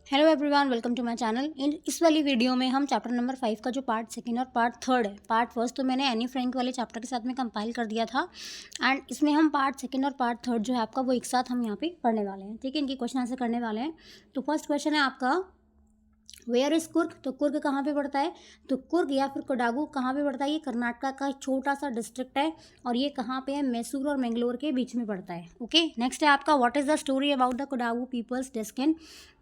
Hello everyone, welcome to my channel. इस वाली video में हम चैप्टर नंबर 5 का जो पार्ट सेकंड और पार्ट थर्ड है। पार्ट फर्स्ट तो मैंने एनी फ्रैंक वाले चैप्टर के साथ में कंपाइल कर दिया था एंड इसमें हम पार्ट सेकंड और पार्ट थर्ड जो है आपका वो एक साथ हम यहाँ पे पढ़ने वाले हैं। ठीक है, इनकी क्वेश्चन आंसर करने वाले हैं। तो फर्स्ट क्वेश्चन है आपका, वेयर इज कुर्ग। तो कुर्ग कहाँ पे पड़ता है? तो कुर्ग या फिर कोडागू कहाँ पे पड़ता है? ये कर्नाटका का एक छोटा सा डिस्ट्रिक्ट है और ये कहाँ पे है? मैसूर और मैंगलोर के बीच में पड़ता है। ओके, नेक्स्ट है आपका, what is the story about the Kodagu people's descent.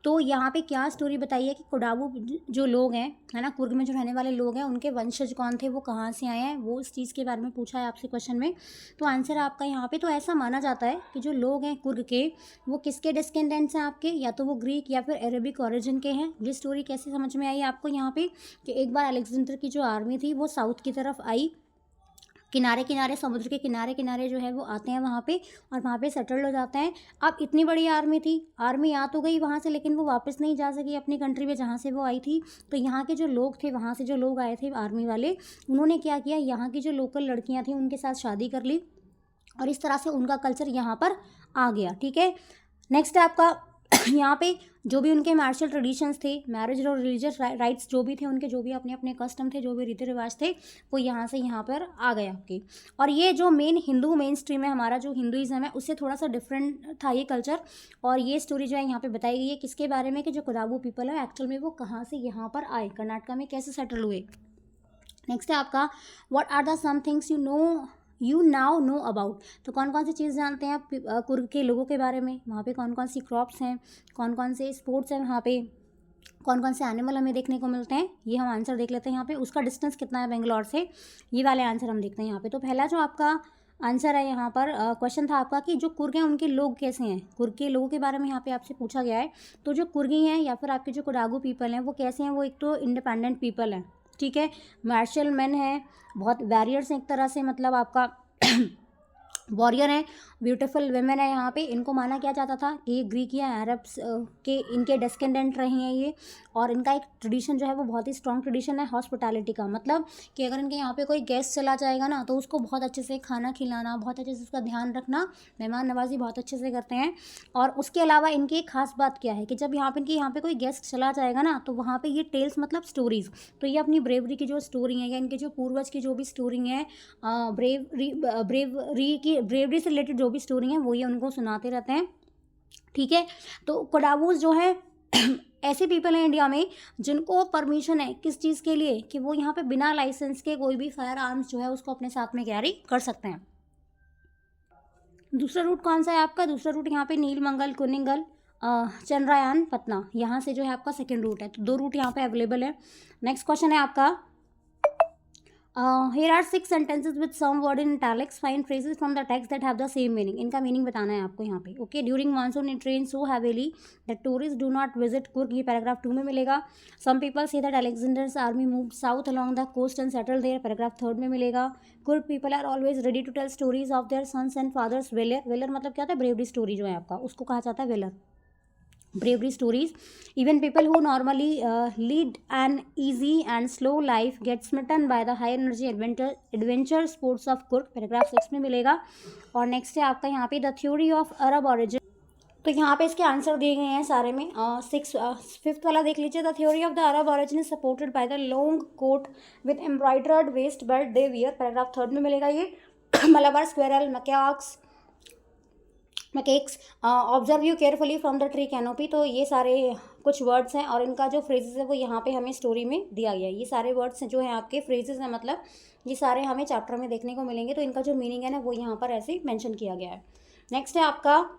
तो यहाँ पे क्या स्टोरी बताई है कि कोडागू जो लोग हैं, है ना, कुर्ग में जो रहने वाले लोग हैं, उनके वंशज कौन थे, वो कहाँ से आए हैं, वो इस चीज़ के बारे में पूछा है आपसे क्वेश्चन में। तो आंसर है आपका यहाँ पे, तो ऐसा माना जाता है कि जो लोग हैं कुर्ग के, वो किसके डिस्केंडेंट्स हैं आपके? या तो वो ग्रीक या फिर अरेबिक ओरिजिन के हैं। ये स्टोरी कैसे समझ में आई आपको यहाँ पे कि एक बार अलेक्जेंडर की जो आर्मी थी वो साउथ की तरफ आई, किनारे किनारे, समुद्र के किनारे किनारे जो है वो आते हैं वहाँ पे और वहाँ पे सेटल्ड हो जाते हैं। अब इतनी बड़ी आर्मी थी, आर्मी आ तो गई वहाँ से, लेकिन वो वापस नहीं जा सकी अपनी कंट्री में जहाँ से वो आई थी। तो यहाँ के जो लोग थे, वहाँ से जो लोग आए थे आर्मी वाले, उन्होंने क्या किया, यहाँ की जो लोकल लड़कियाँ थी उनके साथ शादी कर ली और इस तरह से उनका कल्चर यहाँ पर आ गया। ठीक है, नेक्स्ट है आपका यहाँ पे जो भी उनके मार्शल ट्रेडिशंस थे, मैरिज और रिलीजियस राइट्स जो भी थे उनके, जो भी अपने अपने कस्टम थे, जो भी रीति रिवाज थे, वो यहाँ से यहाँ पर आ गए आपके। और ये जो मेन स्ट्रीम है हमारा, जो हिंदुइज्म है, उससे थोड़ा सा डिफरेंट था ये कल्चर। और ये स्टोरी जो है यहाँ पे बताई गई है किसके बारे में, कि जो कोडागू पीपल है एक्चुअल में वो कहाँ से यहाँ पर आए, कर्नाटका में कैसे सेटल हुए। नेक्स्ट है आपका, what are the some things you now know about. तो कौन कौन सी चीज़ जानते हैं आप कुर्ग के लोगों के बारे में, वहाँ पे कौन कौन सी क्रॉप्स हैं, कौन कौन से स्पोर्ट्स हैं, वहाँ पे कौन कौन से एनिमल हमें देखने को मिलते हैं, ये हम आंसर देख लेते हैं यहाँ पे। उसका डिस्टेंस कितना है बेंगलोर से, ये वाले आंसर हम देखते हैं यहाँ पे। तो पहला जो आपका आंसर है यहाँ पर, क्वेश्चन था आपका कि जो कुर्ग हैं उनके लोग कैसे हैं। कुर्ग के लोगों के बारे में यहाँ पे आपसे पूछा गया है। तो जो कुर्गी हैं या फिर आपके जो कोडागू पीपल हैं वो कैसे हैं? वो एक तो इंडिपेंडेंट पीपल हैं, ठीक है, मार्शल मैन है, बहुत वैरियर्स हैं एक तरह से, मतलब आपका वॉरियर हैं, ब्यूटीफुल वेमेन है यहाँ पे। इनको माना क्या जाता था कि ये ग्रीक या अरब्स के इनके डिस्केंडेंट रहे हैं ये। और इनका एक ट्रेडिशन जो है वो बहुत ही स्ट्रॉन्ग ट्रेडिशन है हॉस्पिटैलिटी का, मतलब कि अगर इनके यहाँ पे कोई गेस्ट चला जाएगा ना, तो उसको बहुत अच्छे से खाना खिलाना, बहुत अच्छे से उसका ध्यान रखना, मेहमान नवाजी बहुत अच्छे से करते हैं। और उसके अलावा इनकी एक खास बात क्या है कि जब यहाँ पे कोई गेस्ट चला जाएगा ना, तो वहाँ पर ये टेल्स, मतलब स्टोरीज़, तो ये अपनी ब्रेवरी की जो स्टोरी है या इनके जो पूर्वज की जो भी स्टोरी है, ब्रेवरी से रिलेटेड जो भी स्टोरी है वो ये उनको सुनाते रहते हैं। ठीक है, तो कोडागूज जो है ऐसे पीपल हैं इंडिया में जिनको परमिशन है किस चीज़ के लिए, कि वो यहाँ पे बिना लाइसेंस के कोई भी फायर आर्म्स जो है उसको अपने साथ में कैरी कर सकते हैं। दूसरा रूट कौन सा है आपका? दूसरा रूट यहाँ पे नीलमंगल, कुनिंगल, चंद्रयान, पटना, यहाँ से जो है आपका सेकेंड रूट है। तो 2 रूट यहाँ पे अवेलेबल है। नेक्स्ट क्वेश्चन है आपका, here are 6 sentences with some word in italics. Find phrases from the text that have the same meaning. इनका मीनिंग बताना है आपको यहाँ पे। Okay, during monsoon it rain so heavily that tourist do not visit Coorg, ये paragraph 2 में मिलेगा। Some people say that Alexander's army move south along the coast and settle there, paragraph 3 में मिलेगा। Coorg people are always ready to tell stories of their sons and fathers. Valour, valour मतलब क्या होता है? Bravery story जो है आपका, उसको कहा जाता है velar, bravery stories. Even people who normally lead an easy and slow life get smitten by the high energy adventure sports of Kurg, paragraph 6 में मिलेगा। और नेक्स्ट है आपका यहाँ पे, the theory of Arab origin. तो यहाँ पे इसके आंसर दिए गए हैं सारे में। 5th वाला देख लीजिए, the theory of the Arab origin is supported by the long coat with embroidered waist belt they wear, paragraph 3 में मिलेगा ये। Malabar squirrel, macaques, observe you carefully from the tree canopy. तो ये सारे कुछ वर्ड्स हैं और इनका जो फ्रेजेस है वो यहाँ पे हमें स्टोरी में दिया गया है। ये सारे वर्ड्स जो हैं आपके फ्रेजेस हैं, मतलब ये सारे हमें चैप्टर में देखने को मिलेंगे। तो इनका जो मीनिंग है ना वो यहाँ पर ऐसे मेंशन किया गया है। नेक्स्ट है आपका,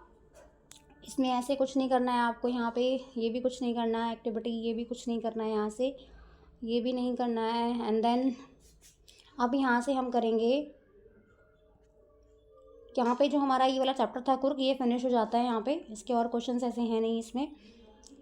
इसमें ऐसे कुछ नहीं करना है आपको, यहाँ पे ये भी कुछ नहीं करना है एक्टिविटी, ये भी कुछ नहीं करना है, यहाँ से ये भी नहीं करना है। एंड देन अब यहाँ से हम करेंगे, यहाँ पे जो हमारा ये वाला चैप्टर था कुर्ग, ये फिनिश हो जाता है यहाँ पे। इसके और क्वेश्चंस ऐसे हैं नहीं इसमें,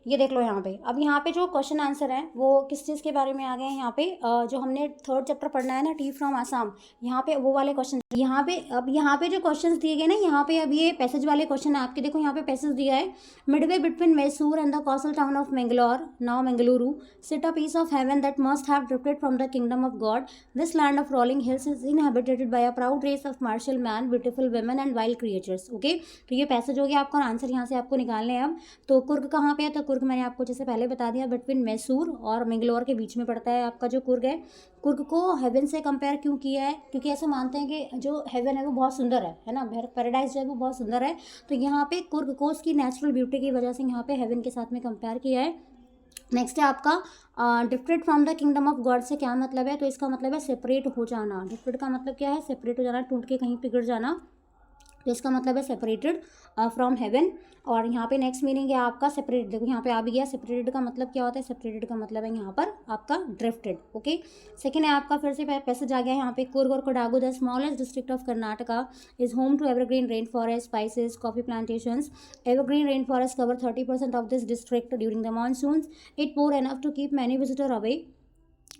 ये देख लो यहाँ पे। अब यहाँ पे जो क्वेश्चन आंसर है वो किस चीज़ के बारे में आ गए हैं यहाँ पे, जो हमने 3rd चैप्टर पढ़ना है ना, टी फ्रॉम आसाम, यहाँ पे वो वाले क्वेश्चन यहाँ पे। अब यहाँ पे जो क्वेश्चंस दिए गए ना, यहाँ पे अब ये पैसेज वाले क्वेश्चन है आपके। देखो यहाँ पे पैसेज दिया है, midway between Mysore and the coastal town of Mangalore, now Mangaluru, sit a piece of heaven that must have drifted from the kingdom of God, this land of rolling hills is inhabited by a proud race of martial man, beautiful women and wild creatures. Okay, तो ये passage हो गया आपका, answer यहाँ से आपको निकालने हैं अब। तो कुर्ग कहाँ पे है? तो कुर्ग मैंने आपको जैसे पहले बता दिया बिटवीन मैसूर और मैंगलोर के बीच में पड़ता है आपका जो कुर्ग है। कुर्ग को हेवन से कंपेयर क्यों किया है, क्योंकि ऐसे मानते हैं कि जो हेवन है वो बहुत सुंदर है ना, पैराडाइज जो है वो बहुत सुंदर है। तो यहाँ पे कुर्ग को उसकी नेचुरल ब्यूटी की वजह से यहाँ पे हेवन के साथ में कंपेयर किया है। नेक्स्ट है आपका different from the kingdom of God से क्या मतलब है, तो इसका मतलब है सेपरेट हो जाना। डिफरेंट का मतलब क्या है, सेपरेट हो जाना, टूट के कहीं पिघल जाना, तो इसका मतलब है सेपरेटेड फ्रॉम हेवन। और यहाँ पे नेक्स्ट मीनिंग है आपका सेपरेटेड, देखो यहाँ पे आ भी गया। सेपरेटेड का मतलब क्या होता है, सेपरेटेड का मतलब है यहाँ पर आपका ड्रिफ्टेड। ओके, सेकेंड है आपका फिर से पैसेज आ गया यहाँ पे, कुर्ग और Kodagu the smallest district of Karnataka is home to evergreen rain forest, spices, coffee plantations. Evergreen rain forest cover 30% of this district during the monsoons. It pour enough to keep many visitor away.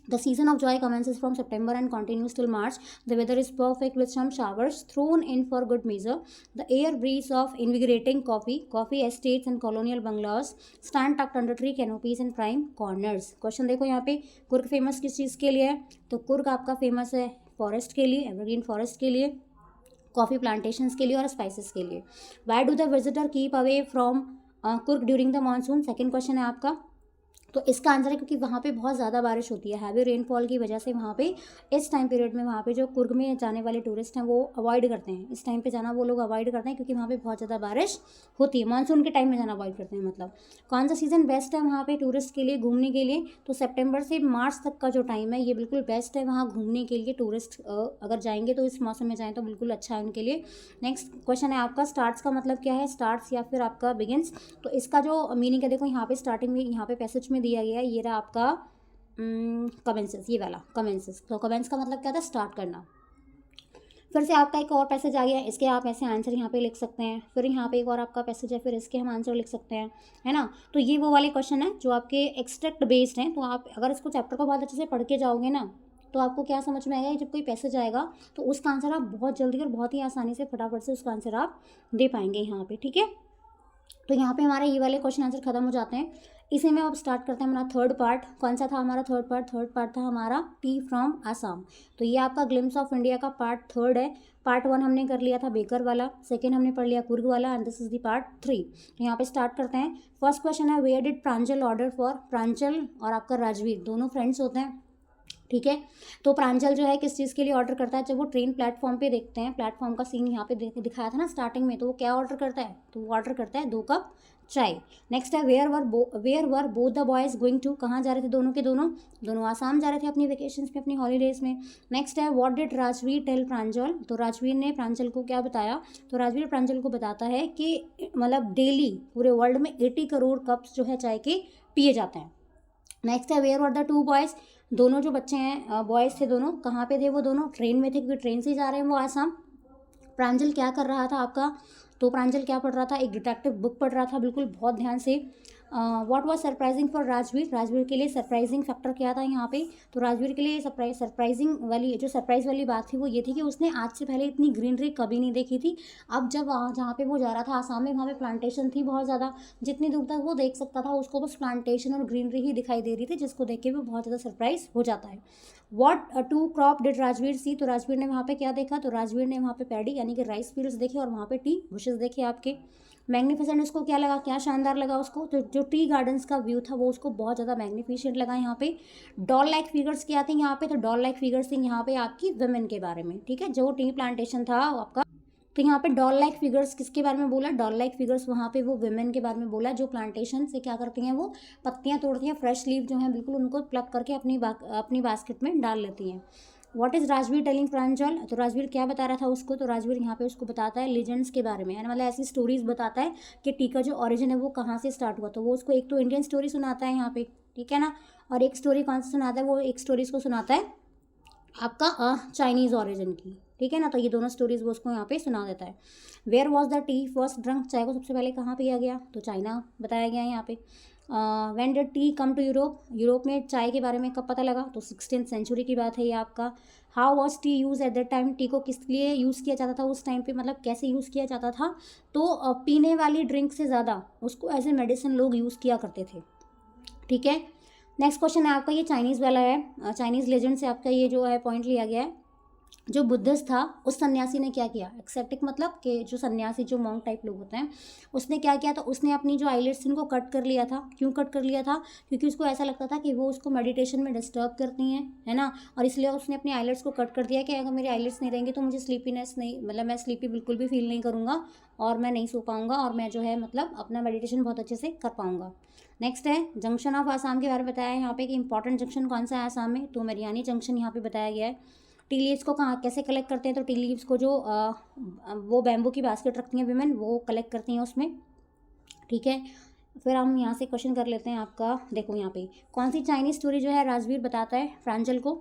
The season of joy commences from September and continues till March. The weather is perfect with some showers thrown in for good measure. The air breeze of invigorating coffee estates and colonial bungalows stand tucked under tree canopies and prime corners. Question देखो यहाँ पे, Coorg famous किस चीज़ के लिए है, तो कुर्ग आपका famous है फॉरेस्ट के लिए, एवरग्रीन फॉरेस्ट के लिए, कॉफ़ी प्लांटेशंस के लिए और स्पाइसेस के लिए। Why do the visitor keep away from Coorg during the monsoon, second question है आपका। तो इसका आंसर है क्योंकि वहाँ पे बहुत ज़्यादा बारिश होती है, हैवी रेनफॉल की वजह से वहाँ पे इस टाइम पीरियड में वहाँ पे जो कुर्ग में जाने वाले टूरिस्ट हैं वो अवॉइड करते हैं, इस टाइम पे जाना वो लोग अवॉइड करते हैं क्योंकि वहाँ पे बहुत ज़्यादा बारिश होती है। मानसून के टाइम में जाना अवॉइड करते हैं। मतलब कौन सा सीज़न बेस्ट है वहाँ पे टूरिस्ट के लिए घूमने के लिए, तो सेप्टेम्बर से मार्च तक का जो टाइम है ये बिल्कुल बेस्ट है वहाँ घूमने के लिए। टूरिस्ट अगर जाएंगे तो इस मौसम में जाएँ तो बिल्कुल अच्छा है उनके लिए। नेक्स्ट क्वेश्चन है आपका, स्टार्ट्स का मतलब क्या है, स्टार्ट्स या फिर आपका बिगिन्स। तो इसका जो मीनिंग है देखो यहाँ पे स्टार्टिंग में, यहाँ पे पैसेज में दिया गया है, ये रहा आपका कमेंसेस, ये वाला कमेंसेस। तो कमेंस का मतलब क्या था, स्टार्ट करना। फिर से आपका एक और पैसेज आ गया, इसके आप ऐसे आंसर यहाँ पे लिख सकते हैं। फिर यहाँ पे एक और आपका पैसेज है, फिर इसके हम आंसर लिख सकते हैं, है ना। तो ये वो वाले क्वेश्चन है जो आपके एक्सट्रैक्ट बेस्ड हैं। तो आप अगर इसको चैप्टर को बहुत अच्छे से पढ़ के जाओगे ना तो आपको क्या समझ में आएगा, जब कोई पैसेज आएगा तो उसका आंसर आप बहुत जल्दी और बहुत ही आसानी से फटाफट से उसका आंसर आप दे पाएंगे यहाँ पे, ठीक है। तो यहाँ पे हमारे ये वाले क्वेश्चन आंसर खत्म हो जाते हैं। इसी में अब स्टार्ट करते हैं हमारा थर्ड पार्ट। कौन सा था हमारा थर्ड पार्ट था हमारा टी फ्रॉम आसाम। तो ये आपका ग्लिम्स ऑफ इंडिया का पार्ट थर्ड है। पार्ट 1 हमने कर लिया था बेकर वाला, सेकेंड हमने पढ़ लिया कुर्ग वाला, and this is the part 3। तो यहाँ पे स्टार्ट करते हैं। फर्स्ट क्वेश्चन है, where did Pranjal order for. Pranjal और आपका राजवीर दोनों फ्रेंड्स होते हैं, ठीक है। तो प्रांजल जो है किस चीज़ के लिए ऑर्डर करता है, जब वो ट्रेन प्लेटफॉर्म पे देखते हैं, प्लेटफॉर्म का सीन यहाँ पे दिखाया था ना स्टार्टिंग में, तो वो क्या ऑर्डर करता है, तो वो ऑर्डर करता है 2 कप चाय। नेक्स्ट है, where were both the boys going to. कहाँ जा रहे थे दोनों के दोनों आसाम जा रहे थे अपनी वेकेशंस में, अपनी हॉलीडेज़ में। नेक्स्ट है, व्हाट डिड राजवीर टेल प्रांजल। तो राजवीर ने प्रांजल को क्या बताया, तो राजवीर प्रांजल को बताता है कि मतलब डेली पूरे वर्ल्ड में 80 करोड़ कप्स जो है चाय के पिए जाते हैं। नेक्स्ट है, वेयर वर द 2 बॉयज़। दोनों जो बच्चे हैं बॉयज़ थे दोनों, कहाँ पे थे वो दोनों, ट्रेन में थे क्योंकि ट्रेन से जा रहे हैं वो आसाम। प्रांजल क्या कर रहा था आपका, तो प्रांजल क्या पढ़ रहा था, एक डिटेक्टिव बुक पढ़ रहा था, बिल्कुल बहुत ध्यान से। What was surprising for Rajveer. Rajveer के लिए सरप्राइजिंग फैक्टर क्या था यहाँ पे, तो राजवीर के लिए सरप्राइजिंग वाली जो सरप्राइज वाली बात थी वो ये थी कि उसने आज से पहले इतनी ग्रीनरी कभी नहीं देखी थी। अब जब जहाँ पे वो जा रहा था आसाम में, वहाँ पे प्लांटेशन थी बहुत ज़्यादा, जितनी दूर तक वो देख सकता था उसको बस प्लांटेशन और ग्रीनरी ही दिखाई दे रही थी, जिसको देख के वो बहुत ज़्यादा सरप्राइज हो जाता है। व्हाट 2 क्रॉप डिड राजवीर सी। तो राजवीर ने वहाँ पे क्या देखा, तो राजवीर ने वहाँ पे पैडी यानी कि राइस फील्ड्स देखे और वहाँ पे टी बुशेस देखे आपके। मैग्निफिसेंट उसको क्या लगा, क्या शानदार लगा उसको, तो जो टी गार्डन्स का व्यू था वो उसको बहुत ज़्यादा मैग्निफिसेंट लगा। यहाँ पे डॉल लाइक फिगर्स क्या थे यहाँ पे, तो डॉल लाइक फिगर्स थी यहाँ पे आपकी वुमेन के बारे में, ठीक है, जो टी प्लांटेशन था आपका। तो यहाँ पे डॉल लाइक फिगर्स किसके बारे में बोला, डॉल लाइक फिगर्स वहाँ पे वो वुमेन के बारे में बोला जो प्लांटेशन से क्या करती हैं, वो पत्तियाँ तोड़ती हैं, फ्रेश लीव जो हैं बिल्कुल उनको प्लग करके अपनी बास्केट में डाल लेती हैं। व्हाट इज़ राजवीर टेलिंग प्रांजल। तो राजवीर क्या बता रहा था उसको, तो राजवीर यहाँ पे उसको बताता है लेजेंड्स के बारे में, यानी मतलब ऐसी स्टोरीज बताता है कि टी का जो ओरिजिन है वो कहाँ से स्टार्ट हुआ। तो वो उसको एक तो इंडियन स्टोरी सुनाता है यहाँ पे, ठीक है ना, और एक स्टोरी कौन सी सुनाता है, वो एक स्टोरीज को सुनाता है आपका चाइनीज़ ओरिजिन की, ठीक है ना। तो ये दोनों स्टोरीज वो उसको यहाँ पे सुना देता है। Where was the tea first drunk. चाय को सबसे पहले कहाँ पिया गया, तो चाइना बताया गया है यहाँ पे। When did tea come to Europe. Europe में चाय के बारे में कब पता लगा, तो 16th सेंचुरी की बात है ये आपका। How was T use at that time. T को किस लिए यूज़ किया जाता था उस टाइम पे, मतलब कैसे यूज़ किया जाता था, तो पीने वाली ड्रिंक से ज़्यादा उसको एज ए मेडिसिन लोग यूज़ किया करते थे, ठीक है। नेक्स्ट क्वेश्चन है आपका, ये चाइनीज़ वाला है, चाइनीज़ लेजेंड से आपका ये जो है पॉइंट लिया गया है। जो बुद्धिस्ट था उस सन्यासी ने क्या किया, एक्सेप्टिक मतलब कि जो सन्यासी जो मॉन्क टाइप लोग होते हैं, उसने क्या किया था, उसने अपनी जो आईलिड्स थी उनको कट कर लिया था। क्यों कट कर लिया था? क्योंकि उसको ऐसा लगता था कि वो उसको मेडिटेशन में डिस्टर्ब करती हैं, है ना, और इसलिए उसने अपनी आईलिड्स को कट कर दिया कि अगर मेरी आईलिड्स नहीं रहेंगी तो मुझे स्लीपीनेस नहीं, मतलब मैं स्लीपी बिल्कुल भी फील नहीं करूँगा और मैं नहीं सो पाऊँगा और मैं जो है मतलब अपना मेडिटेशन बहुत अच्छे से कर पाऊँगा। नेक्स्ट है जंक्शन ऑफ आसाम के बारे में बताया है यहाँ पे कि इंपॉर्टेंट जंक्शन कौन सा है आसाम में, तो मरियानी जंक्शन यहाँ पे बताया गया है। टी लीव्स को कहाँ कैसे कलेक्ट करते हैं, तो टी लीव्स को जो वो बैम्बू की बास्केट रखती हैं विमेन, वो कलेक्ट करती हैं उसमें, ठीक है। फिर हम यहाँ से क्वेश्चन कर लेते हैं आपका, देखो यहाँ पे कौन सी चाइनीज़ स्टोरी जो है राजवीर बताता है प्रांजल को,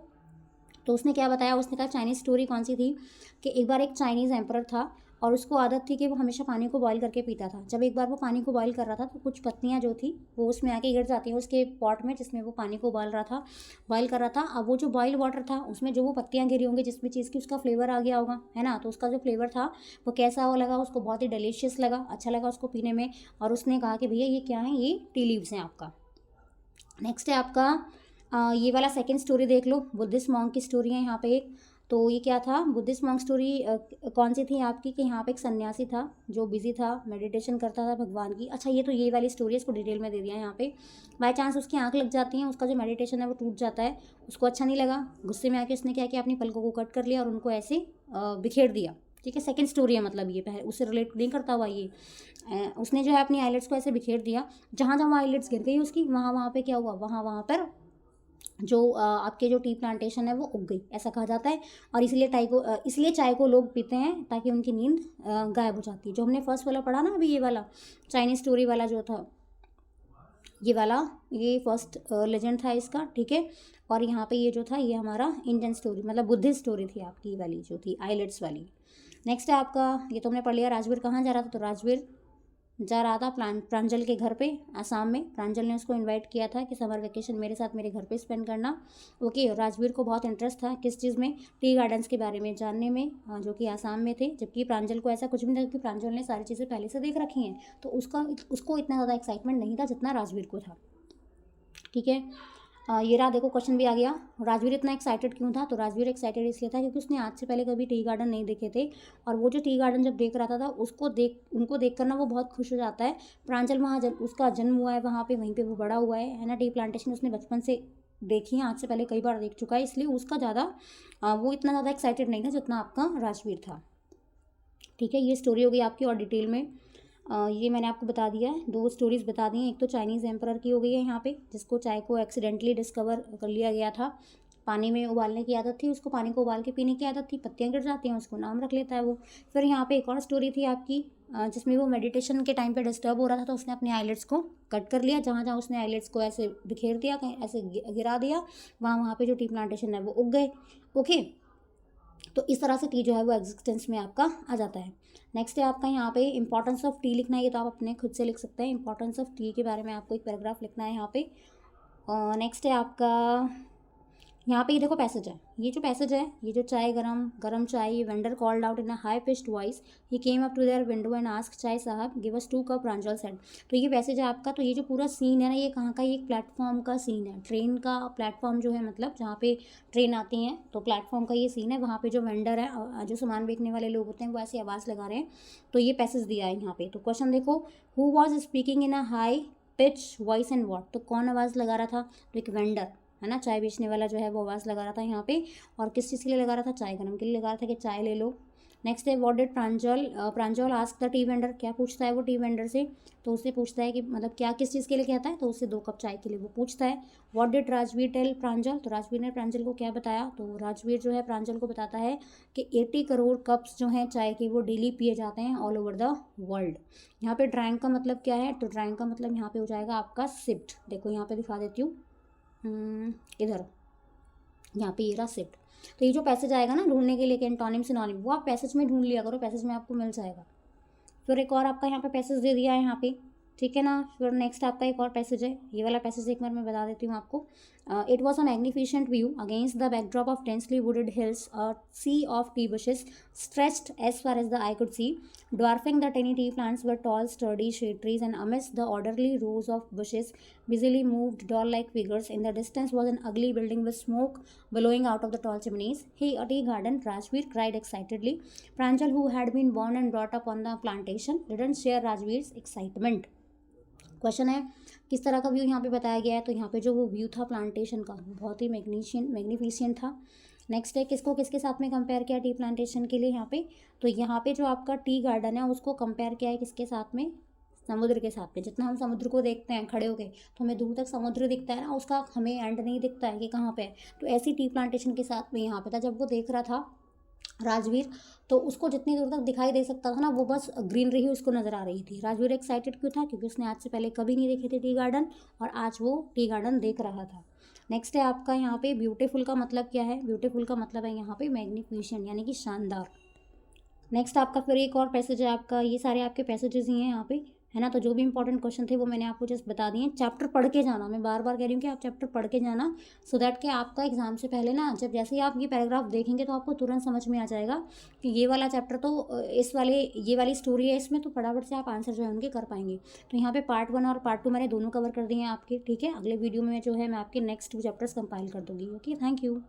तो उसने क्या बताया, उसने कहा चाइनीज़ स्टोरी कौन सी थी कि एक बार एक चाइनीज़ एम्परर था और उसको आदत थी कि वो हमेशा पानी को बॉईल करके पीता था। जब एक बार वो पानी को बॉईल कर रहा था तो कुछ पत्तियाँ जो थी वो उसमें आके गिर जाती हैं उसके पॉट में जिसमें वो पानी को उबाल रहा था, बॉईल कर रहा था। अब वो जो बॉइल वाटर था उसमें जो वो पत्तियाँ गिरी होंगी जिसमें चीज़ की उसका फ्लेवर आ गया होगा, है ना, तो उसका जो फ्लेवर था वो कैसा वो लगा, उसको बहुत ही डिलीशियस लगा, अच्छा लगा उसको पीने में, और उसने कहा कि भैया ये क्या है, ये टी लीव्स हैं आपका। नेक्स्ट है आपका ये वाला सेकंड स्टोरी देख लो, बुद्धिस्ट मॉन्क की स्टोरी है यहाँ पे एक। तो ये क्या था, बुद्धिस्ट मॉन्क स्टोरी कौन सी थी आपकी कि यहाँ पे एक सन्यासी था जो बिजी था, मेडिटेशन करता था भगवान की। अच्छा ये तो ये वाली स्टोरी है, इसको डिटेल में दे दिया है यहाँ पे। बाय चांस उसकी आंख लग जाती है, उसका जो मेडिटेशन है वो टूट जाता है, उसको अच्छा नहीं लगा, गुस्से में आके उसने क्या किया, अपनी पलकों को कट कर लिया और उनको ऐसे बिखेर दिया, ठीक है। सेकंड स्टोरी है मतलब ये, पहले उससे रिलेट नहीं करता हुआ ये। उसने जो है अपनी आईलेट्स को ऐसे बिखेर दिया, जहाँ जहाँ आईलेट्स गिर गई उसकी वहाँ वहाँ पे क्या हुआ, वहाँ वहाँ पर जो आपके जो टी प्लांटेशन है वो उग गई, ऐसा कहा जाता है। और इसलिए चाय को लोग पीते हैं ताकि उनकी नींद गायब हो जाती है। जो हमने फर्स्ट वाला पढ़ा ना अभी, ये वाला चाइनीज स्टोरी वाला जो था, ये वाला ये फर्स्ट लेजेंड था इसका, ठीक है। और यहाँ पे ये जो था ये हमारा इंडियन स्टोरी मतलब बुद्धिस्ट स्टोरी थी आपकी, ये वाली जो थी आइलेट्स वाली। नेक्स्ट है आपका, ये तो हमने पढ़ लिया, राजवीर कहाँ जा रहा था, तो राजवीर जा रहा था प्रांजल के घर पे आसाम में। प्रांजल ने उसको इनवाइट किया था कि समर वेकेशन मेरे साथ मेरे घर पे स्पेंड करना। ओके, राजवीर को बहुत इंटरेस्ट था किस चीज़ में, टी गार्डन्स के बारे में जानने में, जो कि आसाम में थे। जबकि प्रांजल को ऐसा कुछ भी नहीं था क्योंकि प्रांजल ने सारी चीज़ें पहले से देख रखी हैं, तो उसको इतना ज़्यादा एक्साइटमेंट नहीं था जितना राजवीर को था, ठीक है। ये रहा, देखो क्वेश्चन भी आ गया, राजवीर इतना एक्साइटेड क्यों था, तो राजवीर एक्साइटेड इसलिए था क्योंकि उसने आज से पहले कभी टी गार्डन नहीं देखे थे, और वो जो टी गार्डन जब देख रहा था उनको देख कर ना वो बहुत खुश हो जाता है। प्रांजल वहाँ उसका जन्म हुआ है वहाँ पे, वहीं पे वो बड़ा हुआ है ना, टी प्लांटेशन उसने बचपन से देखी है, आज से पहले कई बार देख चुका है, इसलिए उसका ज़्यादा वो इतना ज़्यादा एक्साइटेड नहीं था जितना आपका राजवीर था, ठीक है। ये स्टोरी हो गई आपकी, और डिटेल में ये मैंने आपको बता दिया है, दो स्टोरीज़ बता दी हैं। एक तो चाइनीज़ एम्परर की हो गई है यहाँ पे, जिसको चाय को एक्सीडेंटली डिस्कवर कर लिया गया था, पानी में उबालने की आदत थी उसको, पानी को उबाल के पीने की आदत थी, पत्तियाँ गिर जाती हैं उसको नाम रख लेता है वो। फिर यहाँ पे एक और स्टोरी थी आपकी जिसमें वो मेडिटेशन के टाइम पे डिस्टर्ब हो रहा था, तो उसने अपने आईलेट्स को कट कर लिया, जहाँ जहाँ उसने आईलेट्स को ऐसे बिखेर दिया, कहीं ऐसे गिरा दिया, वहाँ वहाँ पे जो टी प्लांटेशन है वो उग गए। ओके, तो इस तरह से टी जो है वो एग्जिस्टेंस में आपका आ जाता है। नेक्स्ट है आपका यहाँ पे इंपॉर्टेंस ऑफ टी लिखना है, ये तो आप अपने खुद से लिख सकते हैं, इंपॉर्टेंस ऑफ टी के बारे में आपको एक पैराग्राफ लिखना है यहाँ पे। नेक्स्ट है आपका यहाँ पे, ये देखो पैसेज है, ये जो पैसेज है, ये जो चाय गरम चाय, vendor called out in a high pitched voice, he came up to their window and ask चाय साहब give us 2 cup, Pranjal said. तो ये पैसेज है आपका। तो ये जो पूरा सीन है ना, ये कहाँ का, ये एक प्लेटफॉर्म का सीन है, ट्रेन का प्लेटफॉर्म जो है, मतलब जहाँ पे ट्रेन आती हैं तो प्लेटफॉर्म का ये सीन है। वहाँ पे जो वेंडर है, जो सामान बेचने वाले लोग होते हैं, वो ऐसी आवाज़ लगा रहे हैं, तो ये पैसेज दिया है यहाँ पे। तो क्वेश्चन देखो, who was speaking in a high pitch voice and what, तो कौन आवाज़ लगा रहा था, तो एक वेंडर है ना, चाय बेचने वाला जो है वो आवाज़ लगा रहा था यहाँ पे। और किस चीज़ के लिए लगा रहा था, चाय गरम के लिए लगा रहा था कि चाय ले लो। नेक्स्ट है what did Pranjal ask the T vendor, क्या पूछता है वो टी वेंडर से, तो उससे पूछता है कि मतलब क्या किस चीज़ के लिए कहता है, तो उससे 2 कप चाय के लिए वो पूछता है। व्हाट डिड राजवीर टेल प्रांजल, तो राजवीर ने प्रांजल को क्या बताया, तो राजवीर जो है प्रांजल को बताता है कि 80 करोड़ कप्स जो हैं चाय के वो डेली पिए जाते हैं ऑल ओवर द वर्ल्ड। यहाँ पे ड्रैंक का मतलब क्या है, तो ड्रैंक का मतलब यहाँ पे हो जाएगा आपका सिप्ड, देखो यहाँ पे दिखा देती हूँ, इधर यहाँ पे ये रहा शिफ्ट। तो ये जो पैसेज आएगा ना ढूंढने के लिए कि एंटोनिम सिनोनिम, वो आप पैसेज में ढूंढ लिया करो, पैसेज में आपको मिल जाएगा। फिर एक और आपका यहाँ पे पैसेज दे दिया है यहाँ पे, ठीक है ना। फिर नेक्स्ट आपका एक और पैसेज है, ये वाला पैसेज एक बार मैं बता देती हूँ आपको। It was a magnificent view against the backdrop of densely wooded hills, a sea of tea bushes stretched as far as the eye could see. Dwarfing the tiny tea plants were tall, sturdy shade trees, and amidst the orderly rows of bushes busily moved doll-like figures. In the distance was an ugly building with smoke billowing out of the tall chimneys. Hey, a tea garden! Rajveer cried excitedly. Pranjal, who had been born and brought up on the plantation, didn't share Rajveer's excitement. Question है किस तरह का view यहाँ पे बताया गया है, तो यहाँ पे जो वो व्यू था प्लांटेशन का बहुत ही मैग्नीफिशिएंट था। नेक्स्ट है किसको किसके साथ में कंपेयर किया टी प्लांटेशन के लिए यहाँ पे, तो यहाँ पे जो आपका टी गार्डन है उसको कंपेयर किया है किसके साथ में, समुद्र के साथ में। जितना हम समुद्र को देखते हैं खड़े होके तो हमें दूर तक समुद्र दिखता है ना, उसका हमें एंड नहीं दिखता है कि कहाँ पे है। तो ऐसी टी प्लांटेशन के साथ में यहाँ पे था जब वो देख रहा था राजवीर, तो उसको जितनी दूर तक दिखाई दे सकता था ना वो बस ग्रीनरी ही उसको नज़र आ रही थी। राजवीर एक्साइटेड क्यों था, क्योंकि उसने आज से पहले कभी नहीं देखे थे टी गार्डन, और आज वो टी गार्डन देख रहा था। नेक्स्ट है आपका यहाँ पे ब्यूटीफुल का मतलब क्या है, ब्यूटीफुल का मतलब है यहाँ पे मैग्निफिशिएंट यानी कि शानदार। नेक्स्ट आपका फिर एक और पैसेज है आपका, ये सारे आपके पैसेजेस ही हैं यहाँ पे, है ना। तो जो भी इंपॉर्टेंट क्वेश्चन थे वो मैंने आपको जस्ट बता दिए। चैप्टर पढ़ के जाना, मैं बार बार कह रही हूँ कि आप चैप्टर पढ़ के जाना, सो दैट कि आपका एग्जाम से पहले ना जब जैसे ही आप ये पैराग्राफ देखेंगे तो आपको तुरंत समझ में आ जाएगा कि ये वाला चैप्टर तो ये वाली स्टोरी है इसमें, तो फटाफट से आप आंसर जो है उनके कर पाएंगे। तो यहाँ पे पार्ट 1 और पार्ट 2 मैंने दोनों कवर कर दिए हैं आपके, ठीक है। अगले वीडियो में जो है मैं आपके नेक्स्ट 2 चैप्टर्स कंपाइल कर दूँगी। Okay, thank you.